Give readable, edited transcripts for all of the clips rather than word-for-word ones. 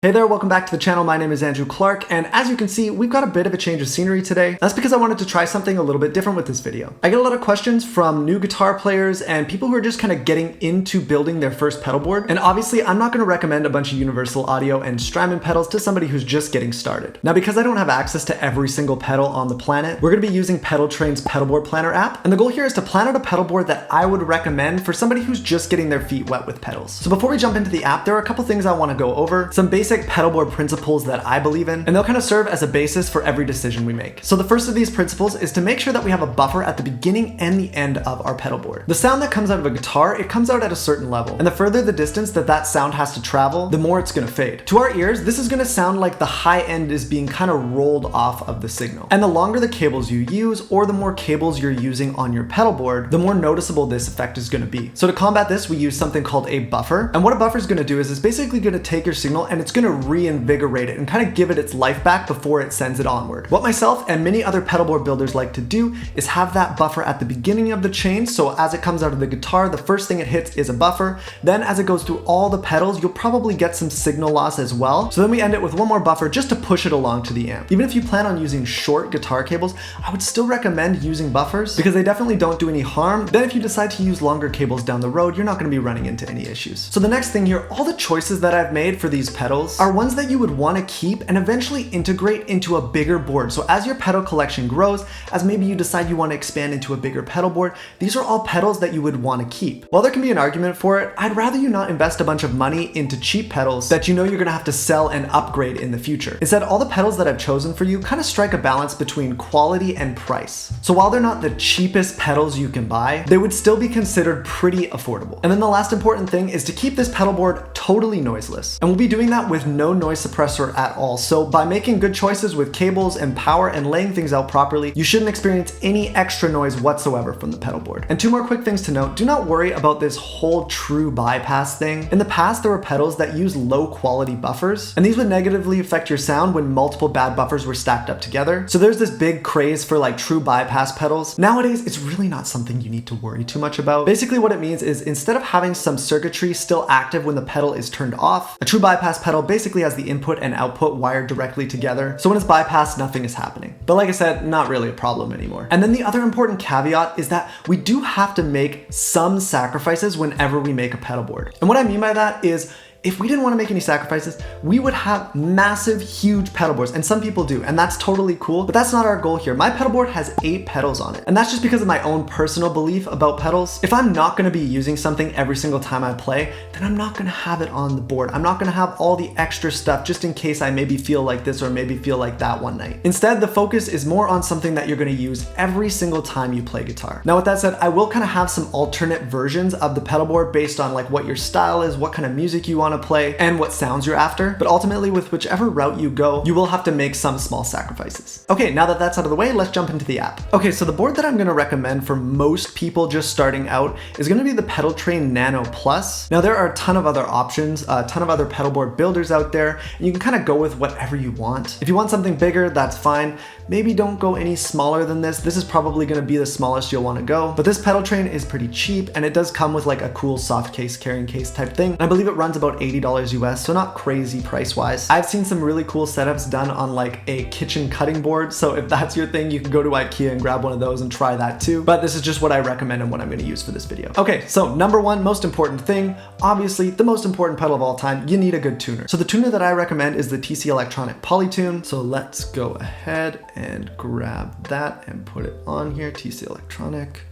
Hey there, welcome back to the channel. My name is Andrew Clark, and as you can see, we've got a bit of a change of scenery today. That's because I wanted to try something a little bit different with this video. I get a lot of questions from new guitar players and people who are just kind of getting into building their first pedal board. And obviously, I'm not going to recommend a bunch of Universal Audio and Strymon pedals to somebody who's just getting started. Now, because I don't have access to every single pedal on the planet, we're going to be using Pedaltrain's Pedalboard Planner app. And the goal here is to plan out a pedal board that I would recommend for somebody who's just getting their feet wet with pedals. So before we jump into the app, there are a couple things I want to go over. Some basic pedalboard principles that I believe in, and they'll kind of serve as a basis for every decision we make. So the first of these principles is to make sure that we have a buffer at the beginning and the end of our pedal board. The sound that comes out of a guitar, it comes out at a certain level, and the further the distance that sound has to travel, the more it's going to fade. To our ears, this is going to sound like the high end is being kind of rolled off of the signal. And the longer the cables you use, or the more cables you're using on your pedal board, the more noticeable this effect is going to be. So to combat this, we use something called a buffer. And what a buffer is going to do is it's basically going to take your signal and it's going to reinvigorate it and kind of give it its life back before it sends it onward. What myself and many other pedalboard builders like to do is have that buffer at the beginning of the chain, so as it comes out of the guitar, the first thing it hits is a buffer. Then as it goes through all the pedals, you'll probably get some signal loss as well. So then we end it with one more buffer just to push it along to the amp. Even if you plan on using short guitar cables, I would still recommend using buffers because they definitely don't do any harm. Then if you decide to use longer cables down the road, you're not going to be running into any issues. So the next thing here, all the choices that I've made for these pedals are ones that you would want to keep and eventually integrate into a bigger board. So as your pedal collection grows, as maybe you decide you want to expand into a bigger pedal board, these are all pedals that you would want to keep. While there can be an argument for it, I'd rather you not invest a bunch of money into cheap pedals that you know you're going to have to sell and upgrade in the future. Instead, all the pedals that I've chosen for you kind of strike a balance between quality and price. So while they're not the cheapest pedals you can buy, they would still be considered pretty affordable. And then the last important thing is to keep this pedal board totally noiseless. And we'll be doing that with no noise suppressor at all. So by making good choices with cables and power and laying things out properly, you shouldn't experience any extra noise whatsoever from the pedal board. And two more quick things to note. Do not worry about this whole true bypass thing. In the past, there were pedals that use low quality buffers, and these would negatively affect your sound when multiple bad buffers were stacked up together. So there's this big craze for like true bypass pedals. Nowadays, it's really not something you need to worry too much about. Basically what it means is instead of having some circuitry still active when the pedal is turned off, a true bypass pedal basically has the input and output wired directly together. So when it's bypassed, nothing is happening. But like I said, not really a problem anymore. And then the other important caveat is that we do have to make some sacrifices whenever we make a pedal board. And what I mean by that is, if we didn't want to make any sacrifices, we would have massive, huge pedal boards, and some people do, and that's totally cool, but that's not our goal here. My pedal board has 8 pedals on it, and that's just because of my own personal belief about pedals. If I'm not going to be using something every single time I play, then I'm not going to have it on the board. I'm not going to have all the extra stuff just in case I maybe feel like this or maybe feel like that one night. Instead, the focus is more on something that you're going to use every single time you play guitar. Now, with that said, I will kind of have some alternate versions of the pedal board based on like what your style is, what kind of music you want to play, and what sounds you're after. But ultimately, with whichever route you go, you will have to make some small sacrifices. Okay, now that that's out of the way, let's jump into the app. Okay, so the board that I'm going to recommend for most people just starting out is going to be the Pedaltrain Nano Plus. Now, there are a ton of other options, a ton of other pedal board builders out there, and you can kind of go with whatever you want. If you want something bigger, that's fine. Maybe don't go any smaller than this. This is probably going to be the smallest you'll want to go. But this Pedaltrain is pretty cheap, and it does come with like a cool soft case, carrying case type thing. And I believe it runs about $80 US, so not crazy price-wise. I've seen some really cool setups done on like a kitchen cutting board, so if that's your thing, you can go to IKEA and grab one of those and try that too. But this is just what I recommend and what I'm going to use for this video. Okay, so number one, most important thing, obviously the most important pedal of all time, you need a good tuner. So the tuner that I recommend is the TC Electronic Polytune. So let's go ahead and grab that and put it on here, TC Electronic.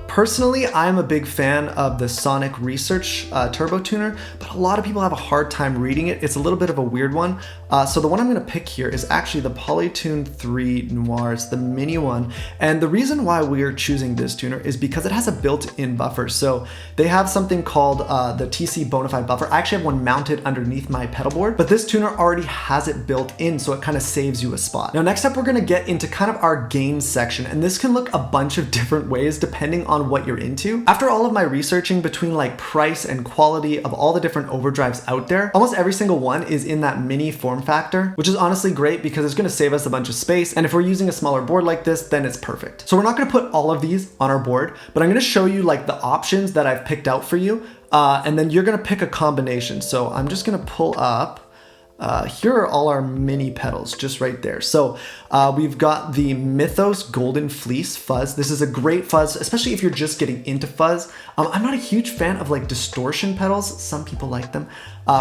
Personally, I'm a big fan of the Sonic Research Turbo Tuner, but a lot of people have a hard time reading it. It's a little bit of a weird one. So the one I'm going to pick here is actually the Polytune 3 Noir. It's the mini one. And the reason why we're choosing this tuner is because it has a built-in buffer. So they have something called the TC Bonafide buffer. I actually have one mounted underneath my pedal board, but this tuner already has it built in, so it kind of saves you a spot. Now, next up, we're going to get into kind of our gain section, and this can look a bunch of different ways depending on what you're into. After all of my researching between like price and quality of all the different overdrives out there, almost every single one is in that mini form factor, which is honestly great because it's going to save us a bunch of space. And if we're using a smaller board like this, then it's perfect. So we're not going to put all of these on our board, but I'm going to show you like the options that I've picked out for you. And then you're going to pick a combination. So I'm just going to pull up Here are all our mini pedals just right there. So we've got the Mythos Golden Fleece Fuzz. This is a great fuzz, especially if you're just getting into fuzz. I'm not a huge fan of like distortion pedals. Some people like them.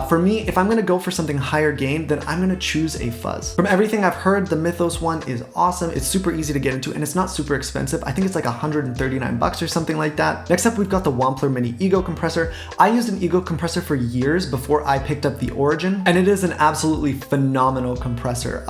For me, if I'm gonna go for something higher gain, then I'm gonna choose a fuzz. From everything I've heard, the Mythos one is awesome. It's super easy to get into and it's not super expensive. I think it's like 139 bucks or something like that. Next up, we've got the Wampler Mini Ego Compressor. I used an Ego compressor for years before I picked up the Origin, and it is an absolutely phenomenal compressor.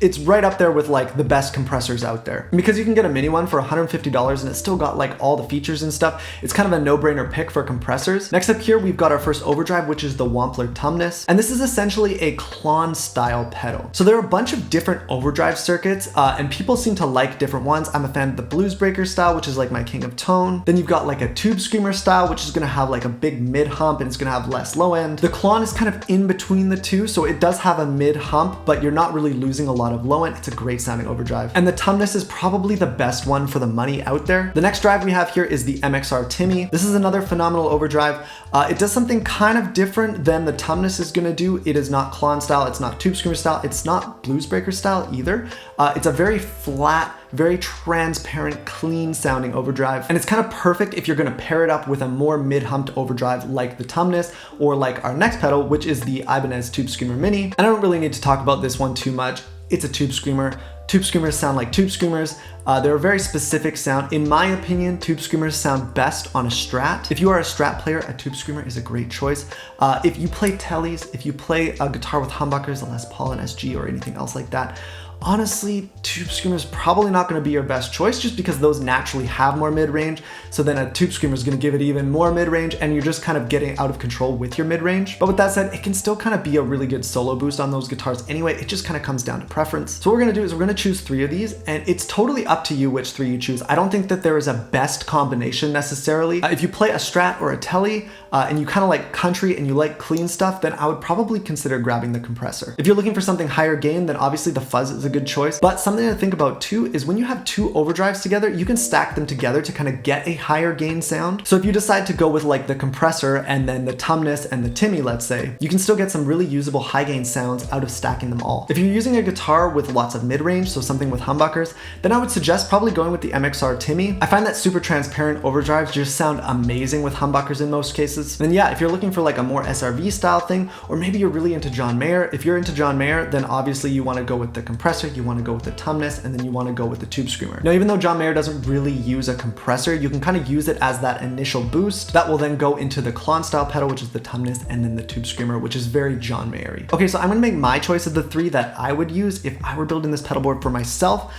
It's right up there with like the best compressors out there. And because you can get a mini one for $150 and it's still got like all the features and stuff, it's kind of a no-brainer pick for compressors. Next up here, we've got our first overdrive, which is the Wampler Tumnus. And this is essentially a clon style pedal. So there are a bunch of different overdrive circuits and people seem to like different ones. I'm a fan of the Blues Breaker style, which is like my king of tone. Then you've got like a Tube Screamer style, which is gonna have like a big mid hump and it's gonna have less low end. The clon is kind of in between the two, so it does have a mid hump, but you're not really losing a lot of low end. It's a great sounding overdrive. And the Tumnus is probably the best one for the money out there. The next drive we have here is the MXR Timmy. This is another phenomenal overdrive. It does something kind of different than the Tumnus is gonna do. It is not clon style, it's not Tube Screamer style, it's not Blues Breaker style either. It's a very flat, very transparent, clean sounding overdrive. And it's kind of perfect if you're gonna pair it up with a more mid-humped overdrive like the Tumnus or like our next pedal, which is the Ibanez Tube Screamer Mini. And I don't really need to talk about this one too much. It's a tube screamer. Tube screamers sound like tube screamers. They're a very specific sound. In my opinion, tube screamers sound best on a Strat. If you are a Strat player, a tube screamer is a great choice. If you play tellies, if you play a guitar with humbuckers, a Les Paul and SG or anything else like that, honestly, tube screamer is probably not going to be your best choice just because those naturally have more mid-range. So then a tube screamer is going to give it even more mid-range and you're just kind of getting out of control with your mid-range. But with that said, it can still kind of be a really good solo boost on those guitars anyway. It just kind of comes down to preference. So what we're going to do is we're going to choose 3 of these and it's totally up to you which 3 you choose. I don't think that there is a best combination necessarily. If you play a Strat or a Telly and you kind of like country and you like clean stuff, then I would probably consider grabbing the compressor. If you're looking for something higher gain, then obviously the Fuzz is a good choice. But something to think about too is when you have 2 overdrives together, you can stack them together to kind of get a higher gain sound. So if you decide to go with like the compressor and then the Tumnus and the Timmy, let's say, you can still get some really usable high gain sounds out of stacking them all. If you're using a guitar with lots of mid-range, so something with humbuckers, then I would suggest probably going with the MXR Timmy. I find that super transparent overdrives just sound amazing with humbuckers in most cases. Then yeah, if you're looking for like a more SRV style thing, or maybe you're really into John Mayer, if you're into John Mayer, then obviously you want to go with the compressor, you want to go with the Tumnus, and then you want to go with the Tube Screamer. Now, even though John Mayer doesn't really use a compressor, you can kind of use it as that initial boost that will then go into the clon style pedal, which is the Tumnus, and then the Tube Screamer, which is very John Mayer-y. Okay, so I'm gonna make my choice of the 3 that I would use if I were building this pedal board for myself.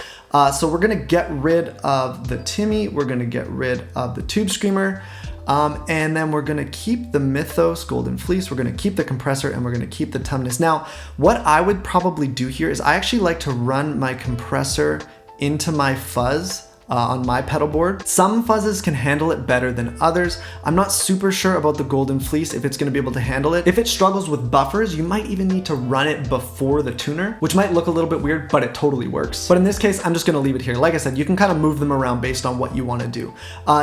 So we're gonna get rid of the Timmy, we're gonna get rid of the Tube Screamer, and then we're gonna keep the Mythos Golden Fleece, we're gonna keep the compressor, and we're gonna keep the Tumnus. Now, what I would probably do here is I actually like to run my compressor into my fuzz on my pedal board. Some fuzzes can handle it better than others. I'm not super sure about the Golden Fleece if it's going to be able to handle it. If it struggles with buffers, you might even need to run it before the tuner, which might look a little bit weird, but it totally works. But in this case, I'm just going to leave it here. Like I said, you can kind of move them around based on what you want to do.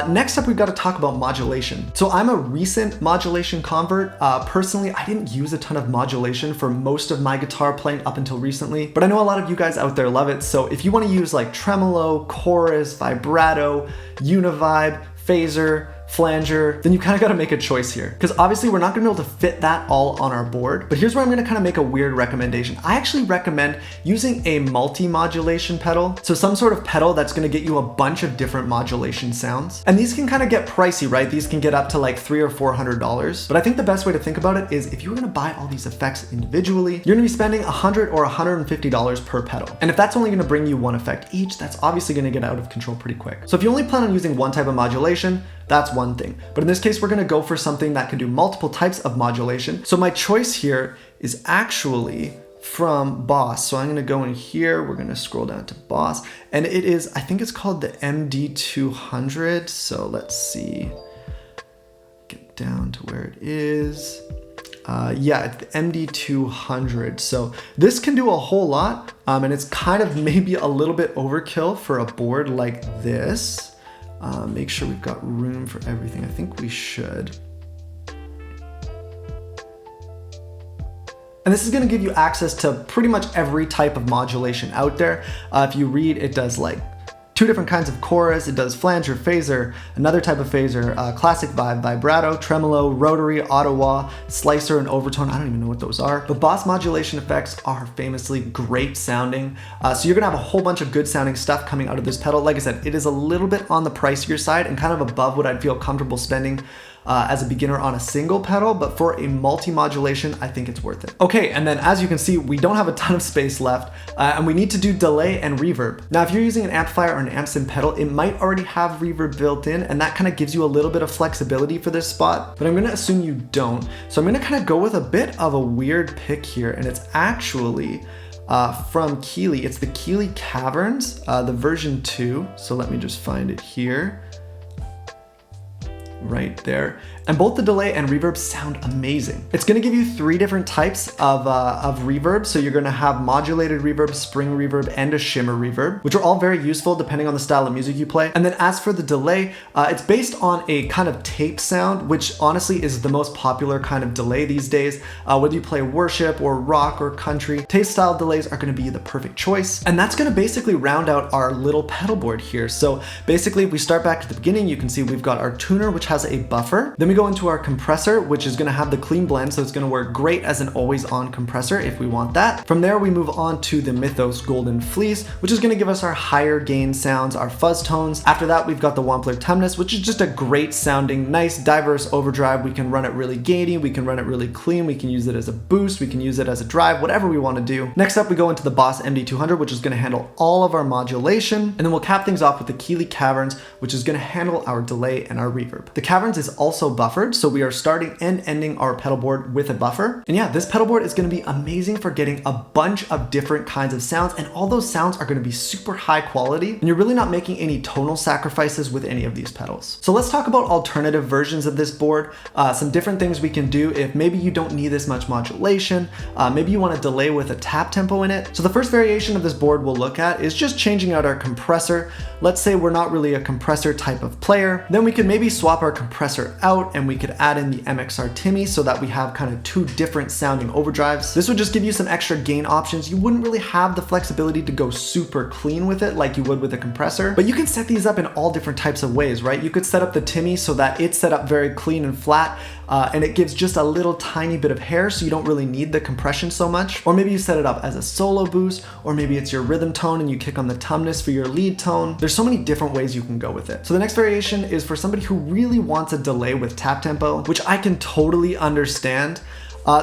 Next up, we've got to talk about modulation. So I'm a recent modulation convert. Personally, I didn't use a ton of modulation for most of my guitar playing up until recently, but I know a lot of you guys out there love it. So if you want to use like tremolo, chorus, vibrato, univibe, phaser, flanger, then you kind of got to make a choice here. Because obviously we're not going to be able to fit that all on our board, but here's where I'm going to kind of make a weird recommendation. I actually recommend using a multi-modulation pedal. So some sort of pedal that's going to get you a bunch of different modulation sounds. And these can kind of get pricey, right? These can get up to like $300 or $400. But I think the best way to think about it is if you were going to buy all these effects individually, you're going to be spending $100 or $150 per pedal. And if that's only going to bring you one effect each, that's obviously going to get out of control pretty quick. So if you only plan on using one type of modulation, that's one thing. But in this case, we're gonna go for something that can do multiple types of modulation. So my choice here is actually from Boss. So I'm gonna go in here, we're gonna scroll down to Boss, and it is, I think it's called the MD200. So let's see, get down to where it is. Yeah, it's the MD200. So this can do a whole lot, and it's kind of maybe a little bit overkill for a board like this. Make sure we've got room for everything. I think we should. And this is going to give you access to pretty much every type of modulation out there. If you read, it does like 2 different kinds of chorus, it does flanger, phaser, another type of phaser, classic vibe, vibrato, tremolo, rotary, auto-wah, slicer, and overtone. I don't even know what those are. But Boss modulation effects are famously great sounding. So you're gonna have a whole bunch of good sounding stuff coming out of this pedal. Like I said, it is a little bit on the pricier side and kind of above what I'd feel comfortable spending as a beginner on a single pedal, but for a multi-modulation, I think it's worth it. Okay, and then as you can see, we don't have a ton of space left, and we need to do delay and reverb. Now, if you're using an amplifier or an amp sim pedal, it might already have reverb built in, and that kind of gives you a little bit of flexibility for this spot, but I'm gonna assume you don't. So I'm gonna kind of go with a bit of a weird pick here, and it's actually from Keeley. It's the Keeley Caverns, the version 2. So let me just find it here. Right there. And both the delay and reverb sound amazing. It's gonna give you 3 different types of reverb. So you're gonna have modulated reverb, spring reverb, and a shimmer reverb, which are all very useful depending on the style of music you play. And then as for the delay, it's based on a kind of tape sound, which honestly is the most popular kind of delay these days. Whether you play worship or rock or country, tape style delays are gonna be the perfect choice. And that's gonna basically round out our little pedal board here. So basically, if we start back to the beginning, you can see we've got our tuner, which has a buffer. Then we go into our compressor, which is gonna have the clean blend, so it's gonna work great as an always on compressor if we want that. From there, we move on to the Mythos Golden Fleece, which is gonna give us our higher gain sounds, our fuzz tones. After that, we've got the Wampler Tumnus, which is just a great sounding, nice, diverse overdrive. We can run it really gainy, we can run it really clean, we can use it as a boost, we can use it as a drive, whatever we wanna do. Next up, we go into the Boss MD200, which is gonna handle all of our modulation. And then we'll cap things off with the Keeley Caverns, which is gonna handle our delay and our reverb. The Caverns is also buffered, so we are starting and ending our pedal board with a buffer. And yeah, this pedal board is gonna be amazing for getting a bunch of different kinds of sounds, and all those sounds are gonna be super high quality, and you're really not making any tonal sacrifices with any of these pedals. So let's talk about alternative versions of this board, some different things we can do if maybe you don't need this much modulation, maybe you wanna delay with a tap tempo in it. So the first variation of this board we'll look at is just changing out our compressor. Let's say we're not really a compressor type of player, then we could maybe swap our compressor out and we could add in the MXR Timmy so that we have kind of 2 different sounding overdrives. This would just give you some extra gain options. You wouldn't really have the flexibility to go super clean with it like you would with a compressor, but you can set these up in all different types of ways, right? You could set up the Timmy so that it's set up very clean and flat, and it gives just a little tiny bit of hair, so you don't really need the compression so much. Or maybe you set it up as a solo boost, or maybe it's your rhythm tone and you kick on the tumnus for your lead tone. There's so many different ways you can go with it. So the next variation is for somebody who really wants a delay with tap tempo, which I can totally understand.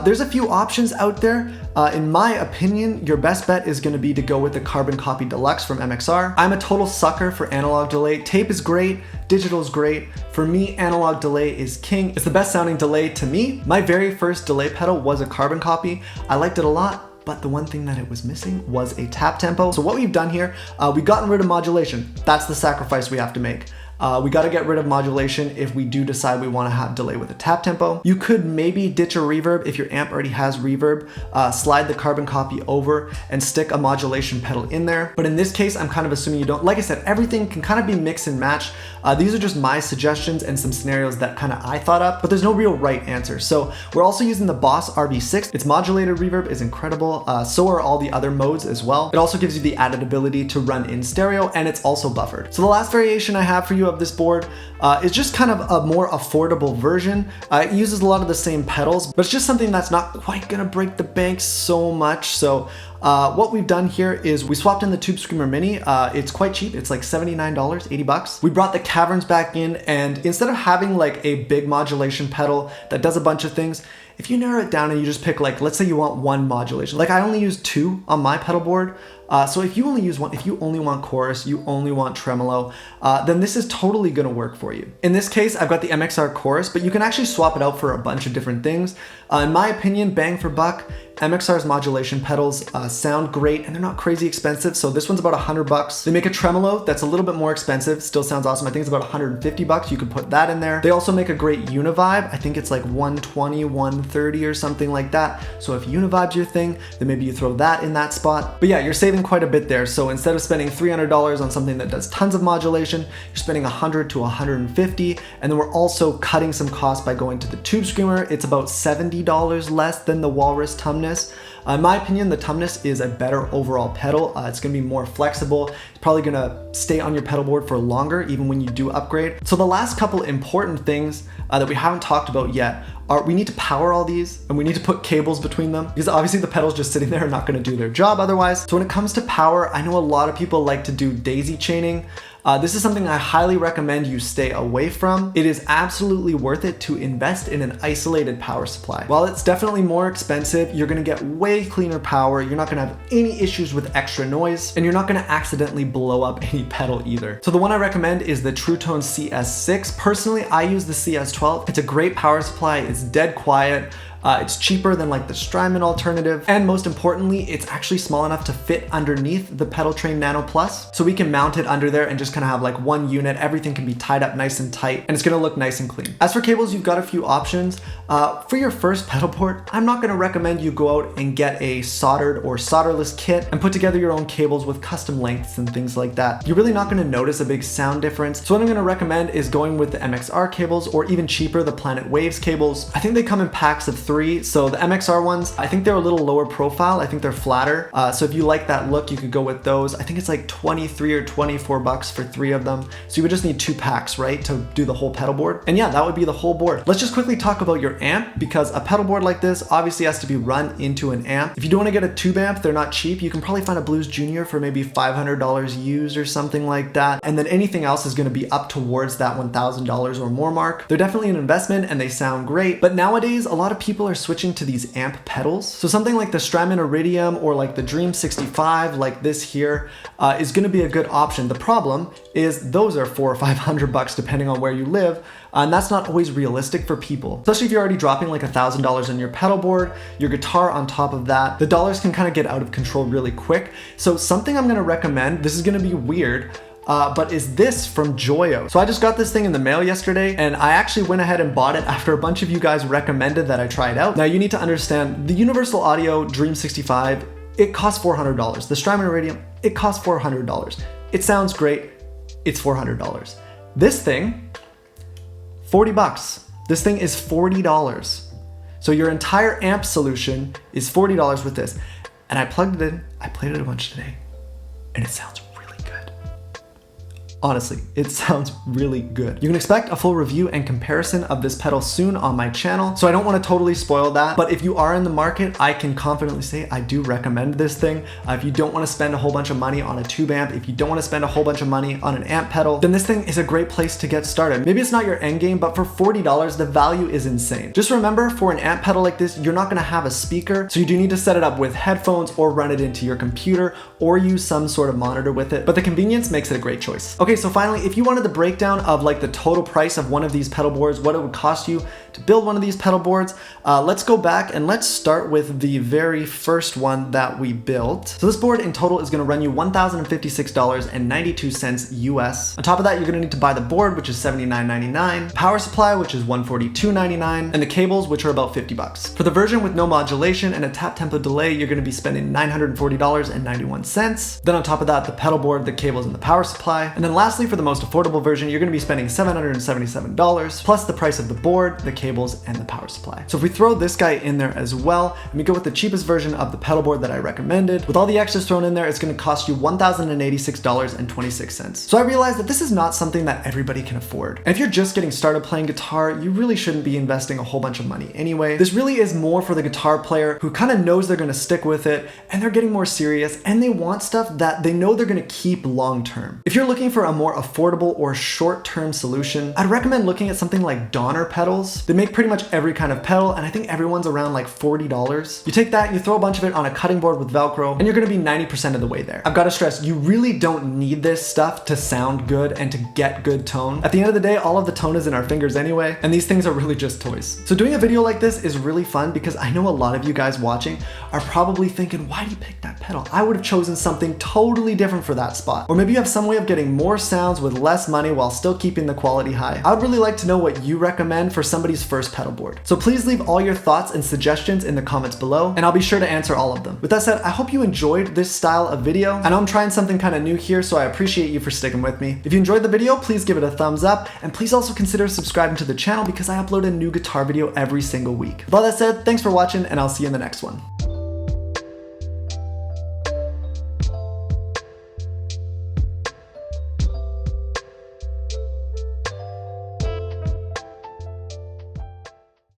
There's a few options out there. In my opinion, your best bet is gonna be to go with the Carbon Copy Deluxe from MXR. I'm a total sucker for analog delay. Tape is great, digital is great. For me, analog delay is king. It's the best sounding delay to me. My very first delay pedal was a Carbon Copy. I liked it a lot, but the one thing that it was missing was a tap tempo. So what we've done here, we've gotten rid of modulation. That's the sacrifice we have to make. We got to get rid of modulation if we do decide we want to have delay with a tap tempo. You could maybe ditch a reverb if your amp already has reverb, slide the Carbon Copy over and stick a modulation pedal in there. But in this case, I'm kind of assuming you don't. Like I said, everything can kind of be mix and match. These are just my suggestions and some scenarios that kind of I thought up, but there's no real right answer. So we're also using the Boss RV6. Its modulated reverb is incredible. So are all the other modes as well. It also gives you the added ability to run in stereo, and it's also buffered. So the last variation I have for you of this board is just kind of a more affordable version. It uses a lot of the same pedals, but it's just something that's not quite gonna break the bank so much. So what we've done here is we swapped in the Tube Screamer Mini. It's quite cheap. It's like $79, 80 bucks. We brought the Caverns back in, and instead of having like a big modulation pedal that does a bunch of things, if you narrow it down and you just pick, like, let's say you want 1 modulation. Like I only use 2 on my pedal board. So if you only use 1, if you only want chorus, you only want tremolo, then this is totally gonna work for you. In this case, I've got the MXR chorus, but you can actually swap it out for a bunch of different things. In my opinion, bang for buck, MXR's modulation pedals sound great and they're not crazy expensive. So this one's about 100 bucks. They make a tremolo that's a little bit more expensive, still sounds awesome. I think it's about 150 bucks. You could put that in there. They also make a great Univibe. I think it's like 120, 130 or something like that. So if Univibe's your thing, then maybe you throw that in that spot. But yeah, you're saving saving quite a bit there. So instead of spending $300 on something that does tons of modulation, you're spending $100 to $150. And then we're also cutting some costs by going to the Tube Screamer. It's about $70 less than the Walrus Tumnus. In my opinion, the Tumnus is a better overall pedal. It's gonna be more flexible. It's probably gonna stay on your pedal board for longer, even when you do upgrade. So the last couple important things that we haven't talked about yet are we need to power all these and we need to put cables between them, because obviously the pedals just sitting there are not gonna do their job otherwise. So when it comes to power, I know a lot of people like to do daisy chaining. This is something I highly recommend you stay away from. It is absolutely worth it to invest in an isolated power supply. While it's definitely more expensive, you're gonna get way cleaner power, you're not gonna have any issues with extra noise, and you're not gonna accidentally blow up any pedal either. So the one I recommend is the True Tone CS6. Personally, I use the CS12. It's a great power supply, it's dead quiet. It's cheaper than like the Strymon alternative. And most importantly, it's actually small enough to fit underneath the Pedal Train Nano Plus. So we can mount it under there and just kind of have like one unit. Everything can be tied up nice and tight and it's gonna look nice and clean. As for cables, you've got a few options. For your first pedal board, I'm not gonna recommend you go out and get a soldered or solderless kit and put together your own cables with custom lengths and things like that. You're really not gonna notice a big sound difference. So what I'm gonna recommend is going with the MXR cables, or even cheaper, the Planet Waves cables. I think they come in packs of 3. So the MXR ones, I think they're a little lower profile. I think they're flatter. So if you like that look, you could go with those. I think it's like 23 or 24 bucks for 3 of them. So you would just need 2 packs, right, to do the whole pedal board. And yeah, that would be the whole board. Let's just quickly talk about your amp, because a pedal board like this obviously has to be run into an amp. If you do want to get a tube amp, they're not cheap. You can probably find a Blues Junior for maybe $500 used or something like that. And then anything else is going to be up towards that $1,000 or more mark. They're definitely an investment and they sound great. But nowadays, a lot of people are switching to these amp pedals. So something like the Strymon Iridium or like the Dream 65, like this here, is going to be a good option. The problem is those are $400 or $500 depending on where you live. And that's not always realistic for people, especially if you're already dropping like $1,000 on your pedal board, your guitar on top of that. The dollars can kind of get out of control really quick. So something I'm going to recommend, this is going to be weird, but is this from Joyo. So I just got this thing in the mail yesterday and I actually went ahead and bought it after a bunch of you guys recommended that I try it out. Now you need to understand, the Universal Audio Dream 65, it costs $400. The Strymon Iridium, it costs $400. It sounds great, it's $400. This thing, 40 bucks. This thing is $40. So your entire amp solution is $40 with this. And I plugged it in, I played it a bunch today, and it sounds really good. Honestly, it sounds really good. You can expect a full review and comparison of this pedal soon on my channel, so I don't want to totally spoil that, but if you are in the market, I can confidently say I do recommend this thing. If you don't want to spend a whole bunch of money on a tube amp, if you don't want to spend a whole bunch of money on an amp pedal, then this thing is a great place to get started. Maybe it's not your end game, but for $40, the value is insane. Just remember, for an amp pedal like this, you're not going to have a speaker, so you do need to set it up with headphones or run it into your computer or use some sort of monitor with it, but the convenience makes it a great choice. Okay, so finally, if you wanted the breakdown of like the total price of one of these pedal boards, what it would cost you to build one of these pedal boards, let's go back and let's start with the very first one that we built. So this board in total is going to run you $1,056.92 US. On top of that, you're going to need to buy the board, which is $79.99, power supply, which is $142.99, and the cables, which are about 50 bucks. For the version with no modulation and a tap tempo delay, you're going to be spending $940.91. Then on top of that, the pedal board, the cables, and the power supply. And then lastly, for the most affordable version, you're going to be spending $777 plus the price of the board, the cables, and the power supply. So if we throw this guy in there as well, and we go with the cheapest version of the pedal board that I recommended, with all the extras thrown in there, it's going to cost you $1,086.26. So I realized that this is not something that everybody can afford. And if you're just getting started playing guitar, you really shouldn't be investing a whole bunch of money anyway. This really is more for the guitar player who kind of knows they're going to stick with it, and they're getting more serious, and they want stuff that they know they're going to keep long term. If you're looking for a more affordable or short-term solution, I'd recommend looking at something like Donner pedals. They make pretty much every kind of pedal, and I think everyone's around like $40. You take that, you throw a bunch of it on a cutting board with Velcro, and you're gonna be 90% of the way there. I've gotta stress, you really don't need this stuff to sound good and to get good tone. At the end of the day, all of the tone is in our fingers anyway, and these things are really just toys. So doing a video like this is really fun because I know a lot of you guys watching are probably thinking, why do you pick that pedal? I would have chosen something totally different for that spot. Or maybe you have some way of getting more more sounds with less money while still keeping the quality high. I would really like to know what you recommend for somebody's first pedal board. So please leave all your thoughts and suggestions in the comments below, and I'll be sure to answer all of them. With that said, I hope you enjoyed this style of video. I know I'm trying something kind of new here, so I appreciate you for sticking with me. If you enjoyed the video, please give it a thumbs up, and please also consider subscribing to the channel because I upload a new guitar video every single week. With all that said, thanks for watching, and I'll see you in the next one.